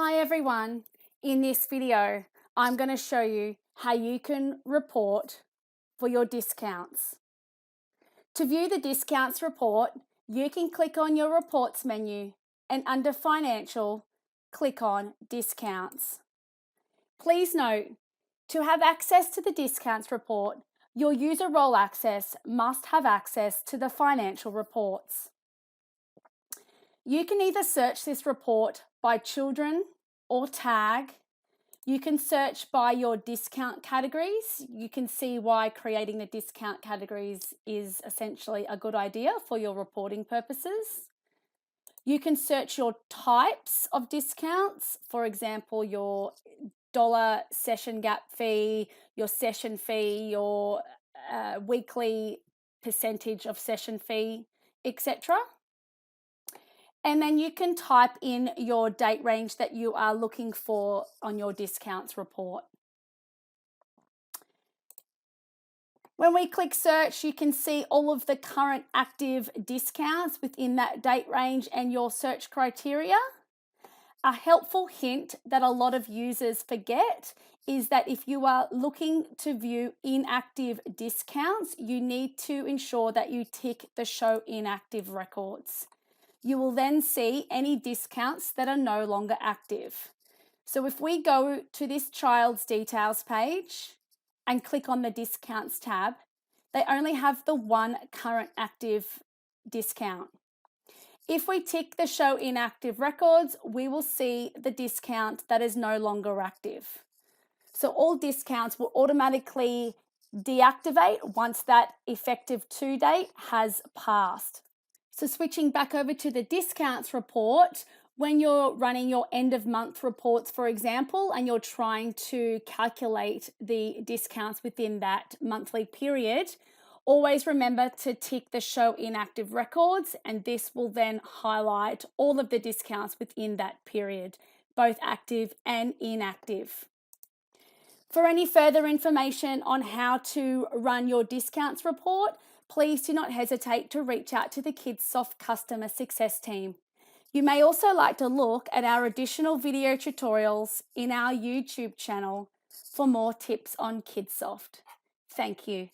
Hi everyone, in this video I'm going to show you how you can report for your discounts. To view the discounts report, you can click on your reports menu and under financial, click on discounts. Please note, to have access to the discounts report, your user role access must have access to the financial reports. You can either search this report by children or tag. You can search by your discount categories. You can see why creating the discount categories is essentially a good idea for your reporting purposes. You can search your types of discounts, for example, your dollar session gap fee, your session fee, your weekly percentage of session fee, etc. And then you can type in your date range that you are looking for on your discounts report. When we click search, you can see all of the current active discounts within that date range and your search criteria. A helpful hint that a lot of users forget is that if you are looking to view inactive discounts, you need to ensure that you tick the show inactive records. You will then see any discounts that are no longer active. So if we go to this child's details page and click on the discounts tab, they only have the one current active discount. If we tick the show inactive records, we will see the discount that is no longer active. So all discounts will automatically deactivate once that effective to date has passed. So switching back over to the discounts report, when you're running your end of month reports, for example, and you're trying to calculate the discounts within that monthly period, always remember to tick the show inactive records, and this will then highlight all of the discounts within that period, both active and inactive. For any further information on how to run your discounts report, please do not hesitate to reach out to the Kidsoft customer success team. You may also like to look at our additional video tutorials in our YouTube channel for more tips on Kidsoft. Thank you.